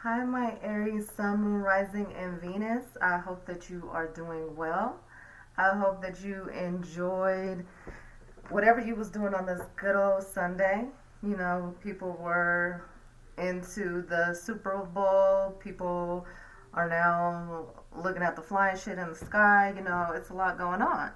Hi, my Aries, Sun, Moon, Rising, and Venus. I hope that you are doing well. I hope that you enjoyed whatever you was doing on this good old Sunday. People were into the Super Bowl. People are now looking at the flying shit in the sky. It's a lot going on.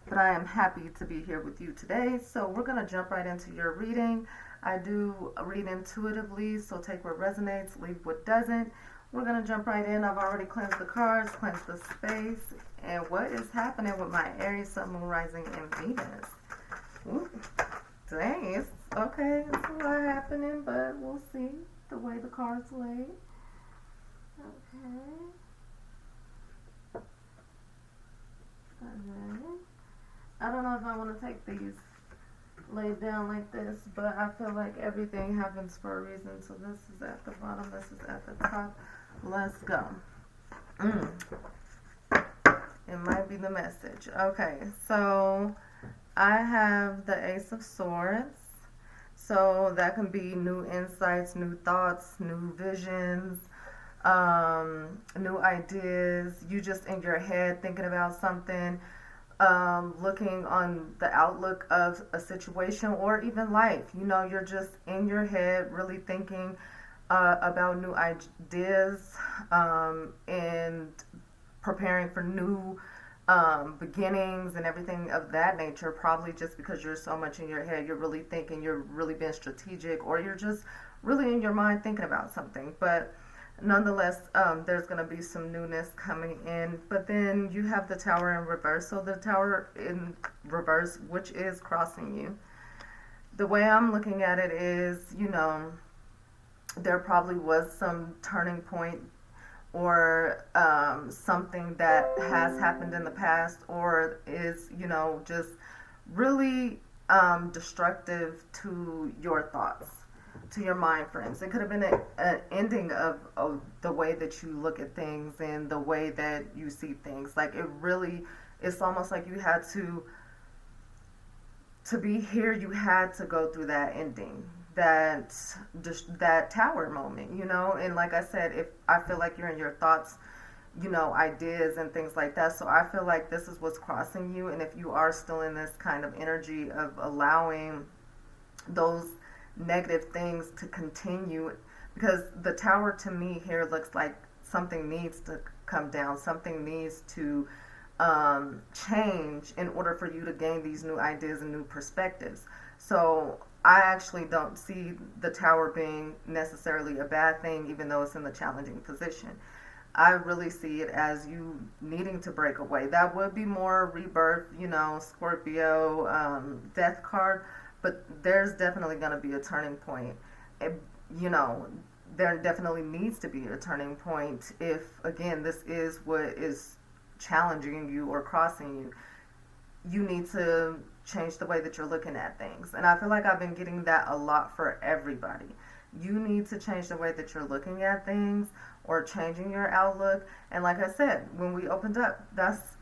But I am happy to be here with you today. So we're going to jump right into your reading. I do read intuitively, so take what resonates, leave what doesn't. We're going to jump right in. I've already cleansed the cards, cleansed the space. And what is happening with my Aries, Sun, Moon, Rising, and Venus? Ooh, dang, it's a lot happening, but we'll see the way the cards lay. Okay. Alright. I don't know if I want to take these laid down like this, but I feel like everything happens for a reason. So this is at the bottom, this is at the top. Let's go. It might be the message. Okay, so I have the Ace of Swords. So that can be new insights, new thoughts, new visions, new ideas. You just in your head thinking about something, looking on the outlook of a situation or even life. You're just in your head really thinking about new ideas and preparing for new beginnings and everything of that nature. Probably just because you're so much in your head, you're really thinking, you're really being strategic, or you're just really in your mind thinking about something. But nonetheless, there's going to be some newness coming in. But then you have the Tower in reverse. So the Tower in reverse, which is crossing you. The way I'm looking at it is, there probably was some turning point or something that has happened in the past or is, just really destructive to your thoughts, to your mind frames. It could have been an ending of the way that you look at things and the way that you see things. Like it's almost like you had to be here, you had to go through that ending, that tower moment, and like I said, if I feel like you're in your thoughts, ideas and things like that. So I feel like this is what's crossing you, and if you are still in this kind of energy of allowing those negative things to continue, because the tower to me here looks like something needs to come down, something needs to change in order for you to gain these new ideas and new perspectives. So I actually don't see the tower being necessarily a bad thing, even though it's in the challenging position. I really see it as you needing to break away. That would be more rebirth, Scorpio, death card, but there's definitely going to be a turning point. It, you know, there definitely needs to be a turning point if, again, this is what is challenging you or crossing you. You need to change the way that you're looking at things. And I feel like I've been getting that a lot for everybody. You need to change the way that you're looking at things or changing your outlook. And like I said, when we opened up, that's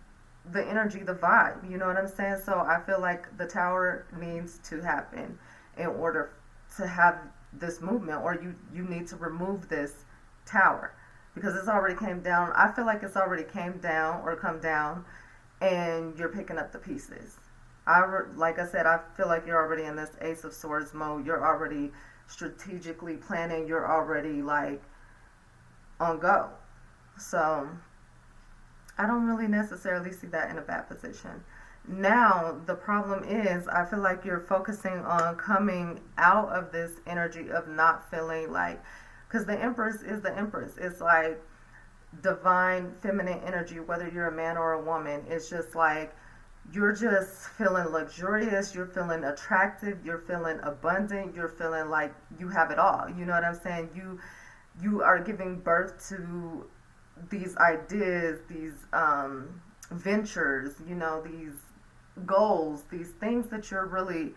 the energy, the vibe. You know what I'm saying? So I feel like the tower needs to happen in order to have this movement, or you need to remove this tower because it's already came down. I feel like it's already came down or come down, and you're picking up the pieces. Like I said, I feel like you're already in this Ace of Swords mode. You're already strategically planning. You're already like on go. So I don't really necessarily see that in a bad position. Now, the problem is, I feel like you're focusing on coming out of this energy of not feeling like, because the Empress is the Empress. It's like divine feminine energy, whether you're a man or a woman. It's just like you're just feeling luxurious, you're feeling attractive, you're feeling abundant, you're feeling like you have it all. You know what I'm saying? You are giving birth to these ideas, these ventures, these goals, these things that you're really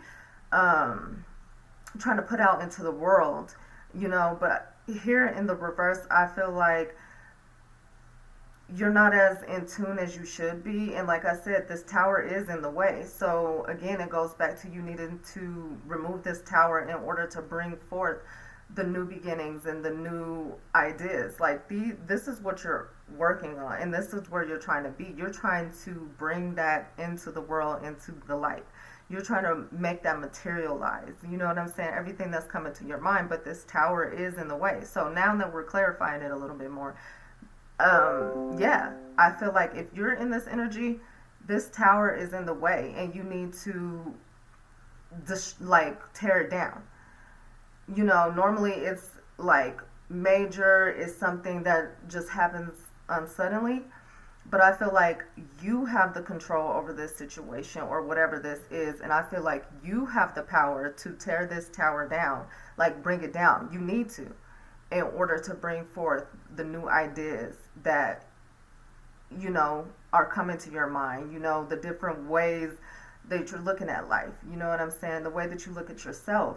trying to put out into the world, but here in the reverse, I feel like you're not as in tune as you should be. And like I said, this tower is in the way. So again, it goes back to you needing to remove this tower in order to bring forth the new beginnings and the new ideas. Like this is what you're working on, and this is where you're trying to be. You're trying to bring that into the world, into the light. You're trying to make that materialize. You know what I'm saying? Everything that's coming to your mind, but this tower is in the way. So now that we're clarifying it a little bit more, yeah, I feel like if you're in this energy, this tower is in the way, and you need to just like tear it down. You know, normally it's like major is something that just happens unsuddenly, but I feel like you have the control over this situation or whatever this is, and I feel like you have the power to tear this tower down, like bring it down. You need to, in order to bring forth the new ideas that, you know, are coming to your mind, you know, the different ways that you're looking at life, you know what I'm saying, the way that you look at yourself,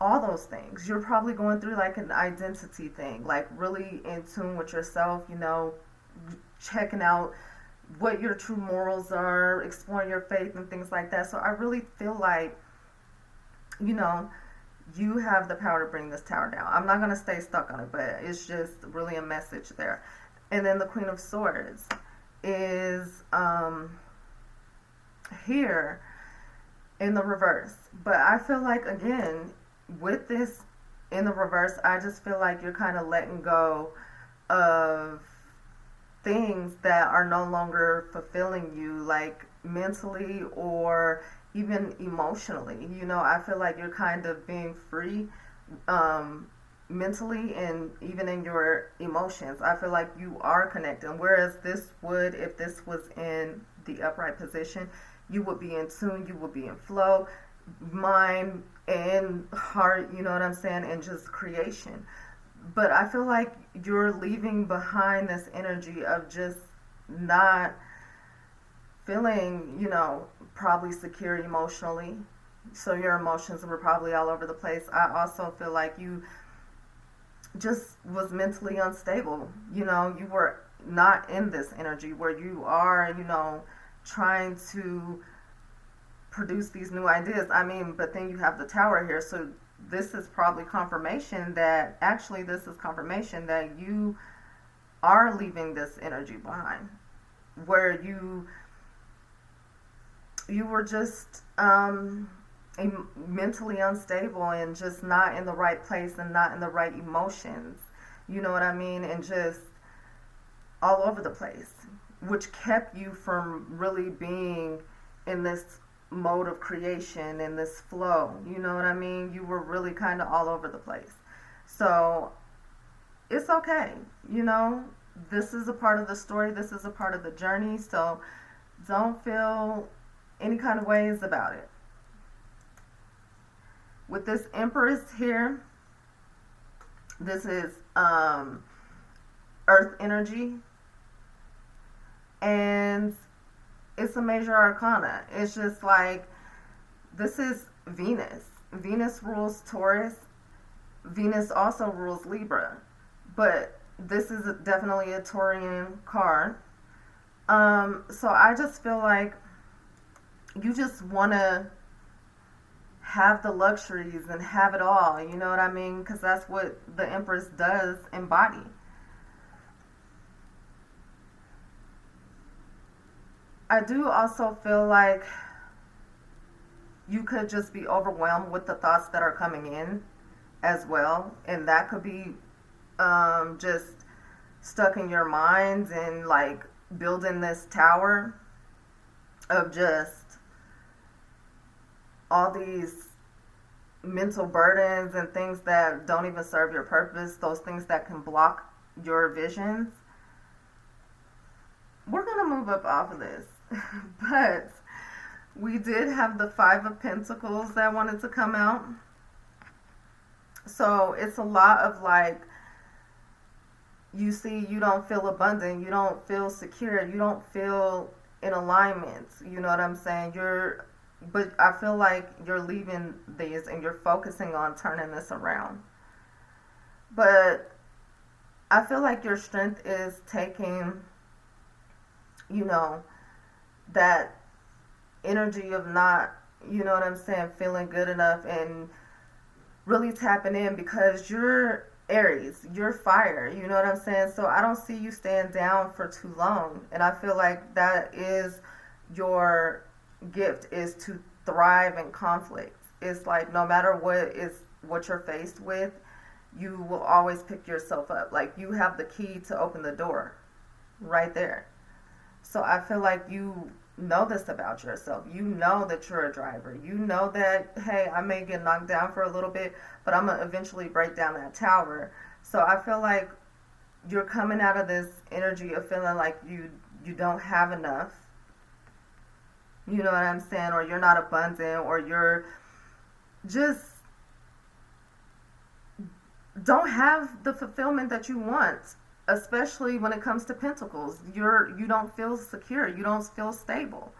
all those things. You're probably going through like an identity thing, like really in tune with yourself, you know, checking out what your true morals are, exploring your faith and things like that. So I really feel like, you know, you have the power to bring this tower down. I'm not going to stay stuck on it, but it's just really a message there. And then the Queen of Swords is here in the reverse. But I feel like, again, with this in the reverse, I just feel like you're kind of letting go of things that are no longer fulfilling you, like mentally or even emotionally. You know, I feel like you're kind of being free mentally and even in your emotions. I feel like you are connecting. Whereas this would, if this was in the upright position, you would be in tune, you would be in flow, mind and heart, you know what I'm saying, and just creation. But I feel like you're leaving behind this energy of just not feeling, you know, probably secure emotionally. So your emotions were probably all over the place. I also feel like you just was mentally unstable. You know, you were not in this energy where you are, you know, trying to produce these new ideas. I mean, but then you have the tower here, so this is probably confirmation that actually this is confirmation that you are leaving this energy behind, where you were just mentally unstable and just not in the right place and not in the right emotions, you know what I mean, and just all over the place, which kept you from really being in this mode of creation and this flow, you know what I mean. You were really kind of all over the place. So it's okay, you know, this is a part of the story, this is a part of the journey, so don't feel any kind of ways about it. With this Empress here, this is earth energy, and it's a major arcana. It's just like, this is Venus. Venus rules Taurus. Venus also rules Libra. But this is definitely a Taurian card. So I just feel like you just want to have the luxuries and have it all. You know what I mean? Because that's what the Empress does embody. I do also feel like you could just be overwhelmed with the thoughts that are coming in as well, and that could be just stuck in your minds and like building this tower of just all these mental burdens and things that don't even serve your purpose, those things that can block your visions. We're going to move up off of this. But we did have the Five of Pentacles that wanted to come out. So it's a lot of like, you see, you don't feel abundant, you don't feel secure, you don't feel in alignment. You know what I'm saying? But I feel like you're leaving these and you're focusing on turning this around. But I feel like your strength is taking, you know, that energy of not, you know what I'm saying, feeling good enough and really tapping in because you're Aries, you're fire, you know what I'm saying? So I don't see you staying down for too long. And I feel like that is your gift, is to thrive in conflict. It's like no matter what you're faced with, you will always pick yourself up. Like you have the key to open the door right there. So I feel like you know this about yourself. You know that you're a driver. You know that, hey, I may get knocked down for a little bit, but I'm going to eventually break down that tower. So I feel like you're coming out of this energy of feeling like you don't have enough. You know what I'm saying? Or you're not abundant, or you're just don't have the fulfillment that you want, especially when it comes to pentacles. You don't feel secure, you don't feel stable,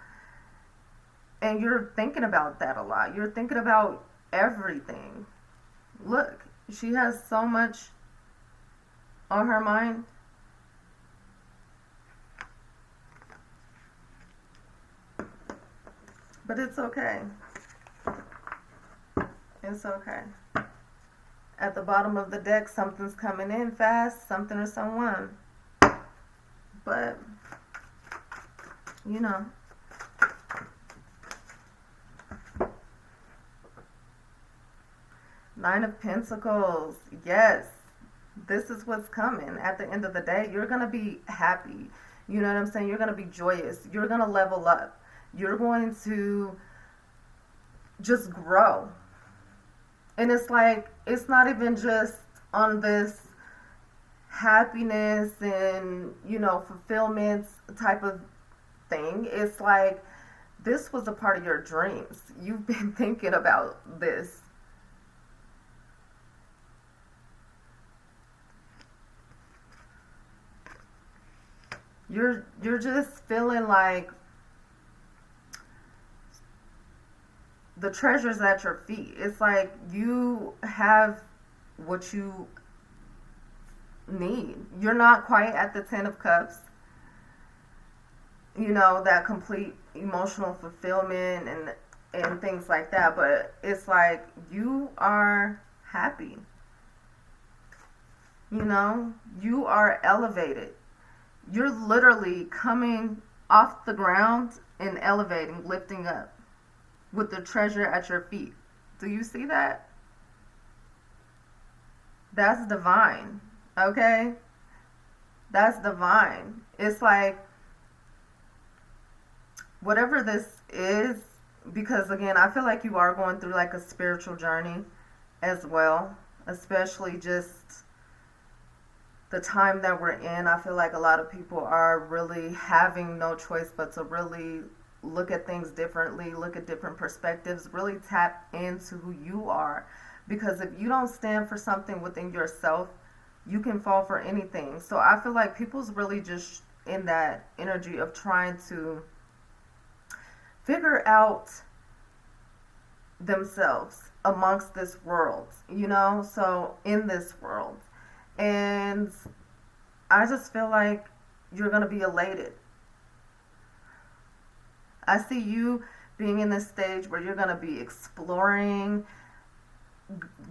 and you're thinking about that a lot. You're thinking about everything. Look, she has so much on her mind. But it's okay. It's okay. At the bottom of the deck, something's coming in fast, something or someone. But, you know. Nine of Pentacles. Yes. This is what's coming. At the end of the day, you're going to be happy. You know what I'm saying? You're going to be joyous. You're going to level up. You're going to just grow. And it's like, it's not even just on this happiness and, fulfillment type of thing. It's like, this was a part of your dreams. You've been thinking about this. You're just feeling like the treasure's at your feet. It's like you have what you need. You're not quite at the 10 of Cups, that complete emotional fulfillment and things like that, but it's like you are happy. You are elevated. You're literally coming off the ground and elevating, lifting up with the treasure at your feet. Do you see that? That's divine, okay? That's divine. It's like, whatever this is, because again, I feel like you are going through like a spiritual journey as well, especially just the time that we're in. I feel like a lot of people are really having no choice but to really look at things differently, look at different perspectives, really tap into who you are. Because if you don't stand for something within yourself, you can fall for anything. So I feel like people's really just in that energy of trying to figure out themselves amongst this world, so in this world. And I just feel like you're going to be elated. I see you being in this stage where you're going to be exploring,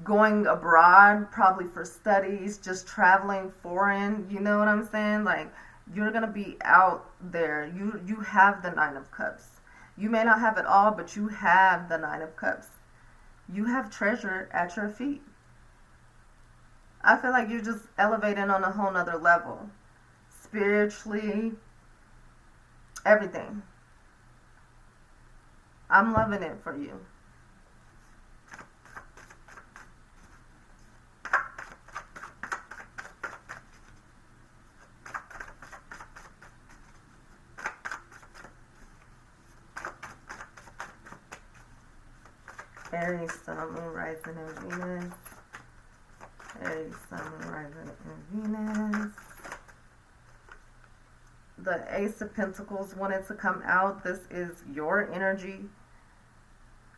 going abroad, probably for studies, just traveling foreign, you know what I'm saying? Like, you're going to be out there. You have the 9 of Cups. You may not have it all, but you have the 9 of Cups. You have treasure at your feet. I feel like you're just elevating on a whole nother level. Spiritually, everything. I'm loving it for you. Aries, Sun, Moon, Rising, and Venus. Aries, Sun, Moon, Rising, and Venus. The Ace of Pentacles wanted to come out. This is your energy.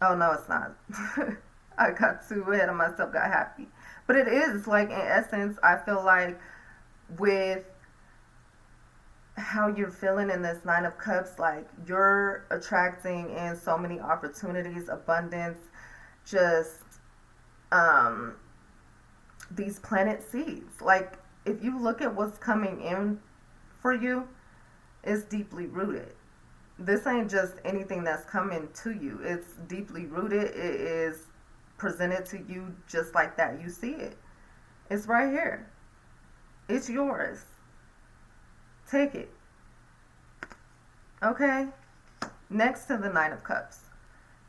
Oh, no, it's not. I got too ahead of myself, got happy. But it is, like, in essence, I feel like with how you're feeling in this 9 of Cups, like, you're attracting in so many opportunities, abundance, just um, these planet seeds. Like, if you look at what's coming in for you, it's deeply rooted. This ain't just anything that's coming to you. It's deeply rooted. It is presented to you just like that. You see it. It's right here. It's yours. Take it. Okay? Next to the Nine of Cups.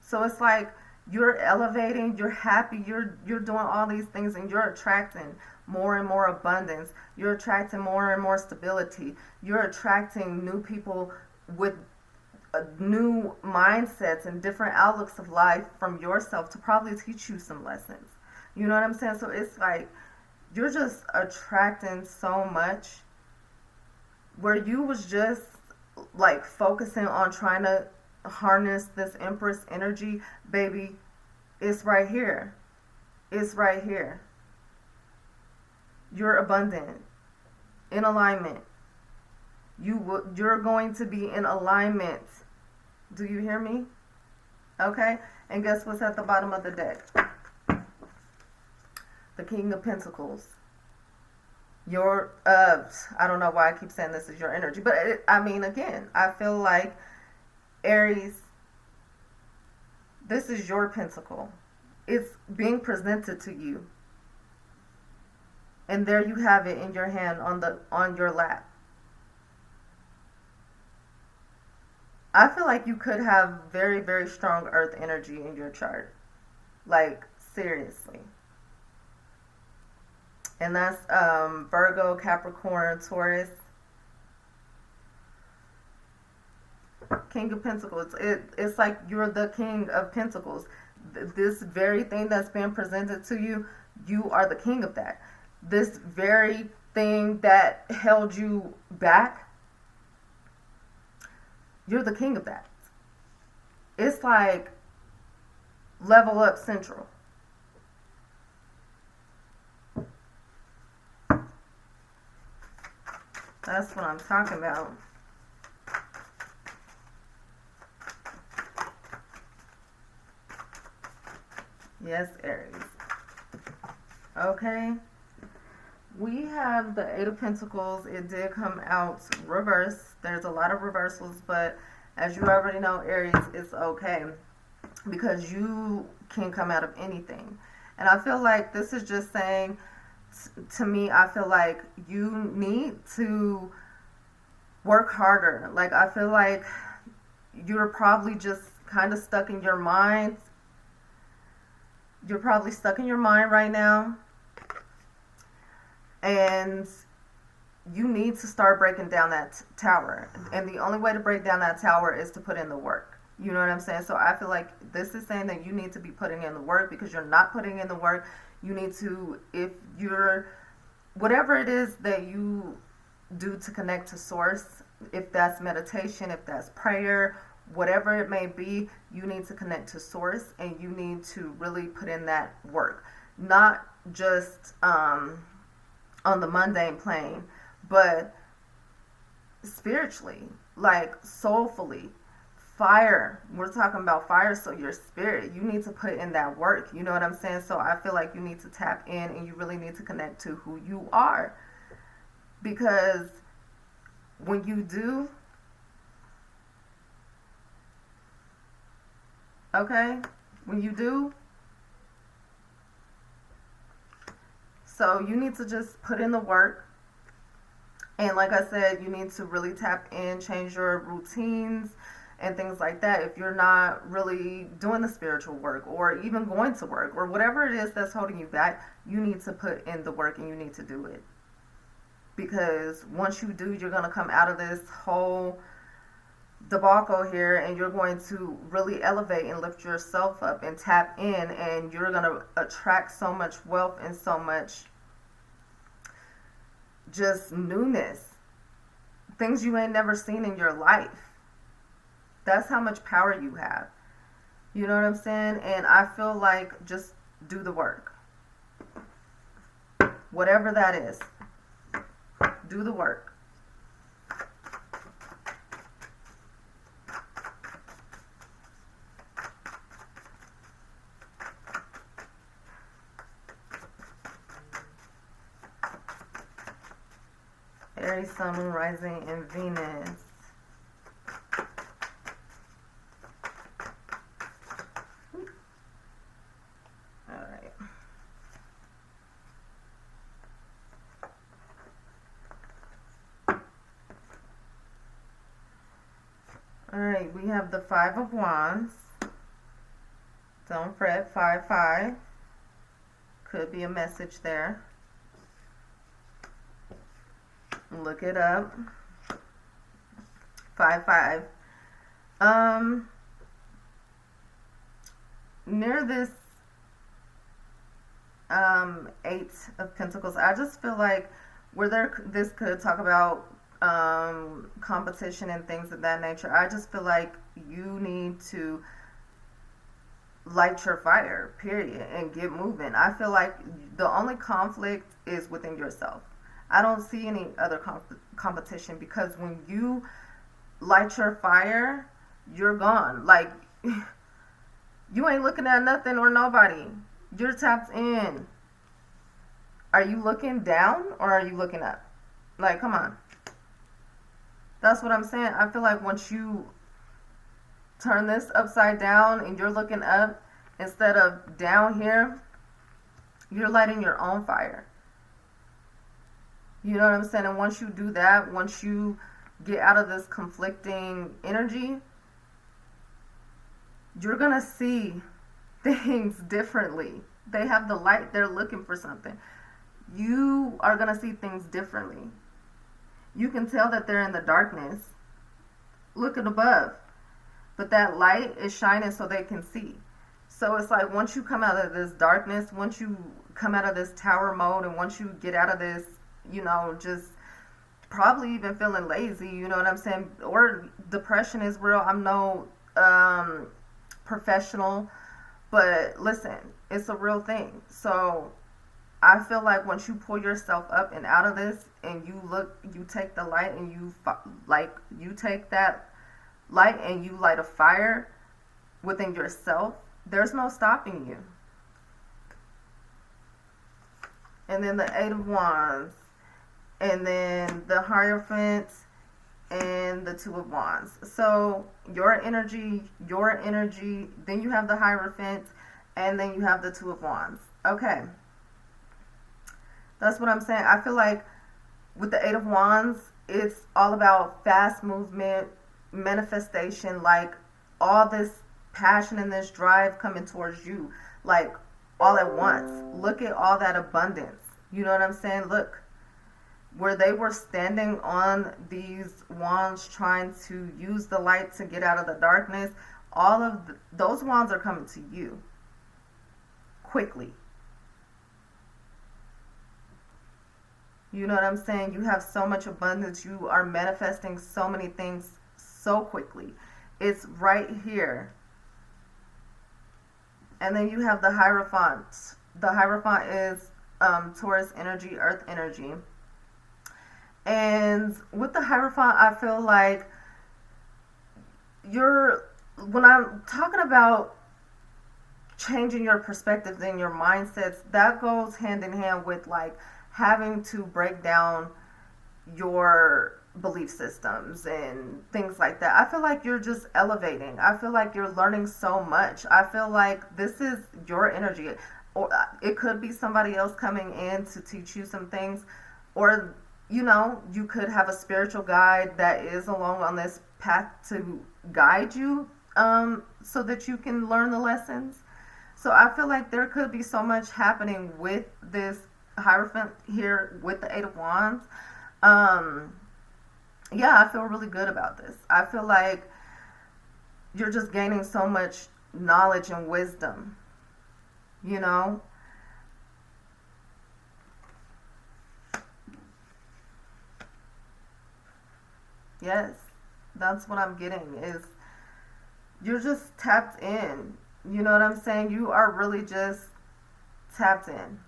So it's like you're elevating, you're happy, you're doing all these things, and you're attracting more and more abundance. You're attracting more and more stability. You're attracting new people with new mindsets and different outlooks of life from yourself to probably teach you some lessons. You know what I'm saying? So it's like you're just attracting so much where you was just like focusing on trying to harness this Empress energy. Baby, it's right here. It's right here. You're abundant, in alignment. You're going to be in alignment. Do you hear me? Okay? And guess what's at the bottom of the deck? The King of Pentacles. Your I don't know why I keep saying this is your energy, but I mean, again, I feel like Aries, this is your pentacle. It's being presented to you, and there you have it in your hand on your lap. I feel like you could have very, very strong earth energy in your chart. Like, seriously. And that's Virgo, Capricorn, Taurus. King of Pentacles. It's like you're the King of Pentacles. This very thing that's being presented to you, you are the king of that. This very thing that held you back, you're the king of that. It's like level up central. That's what I'm talking about. Yes, Aries. Okay. We have the Eight of Pentacles. It did come out reverse. There's a lot of reversals, but as you already know, Aries, it's okay because you can come out of anything. And I feel like this is just saying, to me, I feel like you need to work harder. Like, I feel like you're probably just kind of stuck in your mind. You're probably stuck in your mind right now. And you need to start breaking down that tower. And the only way to break down that tower is to put in the work. You know what I'm saying? So I feel like this is saying that you need to be putting in the work, because you're not putting in the work. You need to, if you're, whatever it is that you do to connect to source, if that's meditation, if that's prayer, whatever it may be, you need to connect to source, and you need to really put in that work. Not just on the mundane plane, but spiritually, like soulfully. Fire, we're talking about fire, so your spirit, you need to put in that work. You know what I'm saying? So I feel like you need to tap in, and you really need to connect to who you are, because when you do, okay, when you do, so you need to just put in the work. And like I said, you need to really tap in, change your routines and things like that. If you're not really doing the spiritual work, or even going to work, or whatever it is that's holding you back, you need to put in the work, and you need to do it. Because once you do, you're going to come out of this whole debacle here, and you're going to really elevate and lift yourself up and tap in, and you're going to attract so much wealth and so much just newness, things you ain't never seen in your life. That's how much power you have. You know what I'm saying? And I feel like just do the work. Whatever that is, do the work. Aries, Sun, Moon, Rising, and Venus. Alright. Alright, we have the Five of Wands. Don't fret, 5-5. Could be a message there. Look it up. 5-5. Near this 8 of Pentacles, I just feel like this could talk about competition and things of that nature. I just feel like you need to light your fire, period, and get moving. I feel like the only conflict is within yourself. I don't see any other competition, because when you light your fire, you're gone. Like, you ain't looking at nothing or nobody. You're tapped in. Are you looking down or are you looking up? Like, come on. That's what I'm saying. I feel like once you turn this upside down and you're looking up instead of down here, you're lighting your own fire. You know what I'm saying? And once you do that, once you get out of this conflicting energy, you're going to see things differently. They have the light. They're looking for something. You are going to see things differently. You can tell that they're in the darkness, looking above. But that light is shining so they can see. So it's like once you come out of this darkness, once you come out of this tower mode, and once you get out of this, you know, just probably even feeling lazy, you know what I'm saying? Or depression is real. I'm no professional, but listen, it's a real thing. So I feel like once you pull yourself up and out of this, and you take the light, and you take that light and you light a fire within yourself, there's no stopping you. And then the Eight of Wands, and then the Hierophant, and the Two of Wands. So your energy, then you have the Hierophant, and then you have the Two of Wands. Okay. That's what I'm saying. I feel like with the Eight of Wands, it's all about fast movement, manifestation, like all this passion and this drive coming towards you, like all at once. Look at all that abundance. You know what I'm saying? Look, where they were standing on these wands trying to use the light to get out of the darkness, all of those wands are coming to you quickly. You know what I'm saying? You have so much abundance. You are manifesting so many things so quickly. It's right here. And then you have the Hierophant. The Hierophant is Taurus energy, earth energy. And with the Hierophant, I feel like when I'm talking about changing your perspectives and your mindsets, that goes hand in hand with like having to break down your belief systems and things like that. I feel like you're just elevating. I feel like you're learning so much. I feel like this is your energy. Or it could be somebody else coming in to teach you some things. Or, you know, you could have a spiritual guide that is along on this path to guide you so that you can learn the lessons. So I feel like there could be so much happening with this Hierophant here with the Eight of Wands. Yeah, I feel really good about this. I feel like you're just gaining so much knowledge and wisdom, you know? Yes, that's what I'm getting, is you're just tapped in. You know what I'm saying? You are really just tapped in.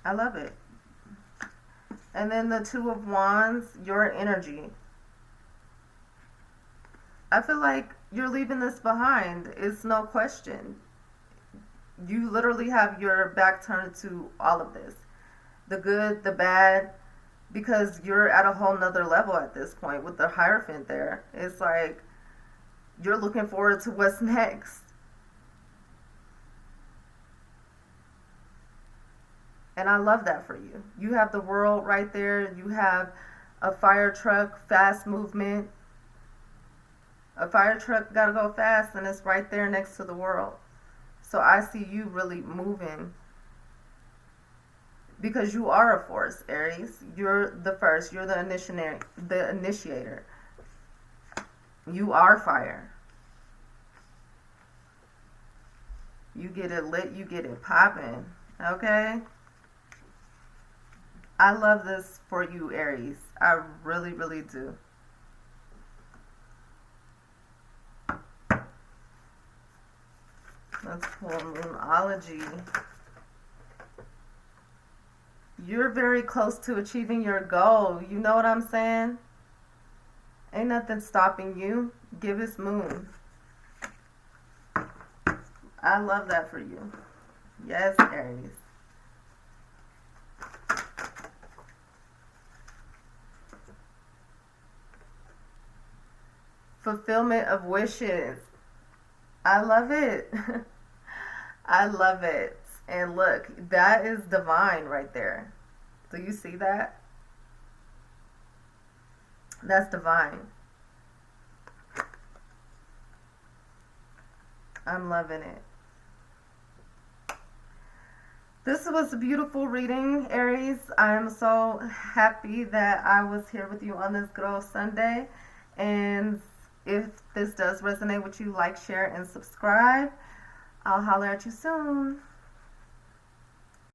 I love it. And then the Two of Wands, your energy. I feel like you're leaving this behind. It's no question. You literally have your back turned to all of this. the good, the bad, because you're at a whole nother level at this point with the Hierophant there. It's like you're looking forward to what's next. And I love that for you. You have the world right there. You have a fire truck, fast movement. A fire truck gotta go fast, and it's right there next to the world. So I see you really moving because you are a force, Aries. You're the first. You're the initiator. The initiator. You are fire. You get it lit. You get it popping. Okay. I love this for you, Aries. I really, really do. Let's pull Moonology. You're very close to achieving your goal. You know what I'm saying? Ain't nothing stopping you. Give us Moon. I love that for you. Yes, Aries. Fulfillment of wishes. I love it. I love it. And look, that is divine right there. Do you see that? That's divine. I'm loving it. This was a beautiful reading, Aries. I'm so happy that I was here with you on this good old Sunday. And if this does resonate with you, like, share, and subscribe. I'll holler at you soon.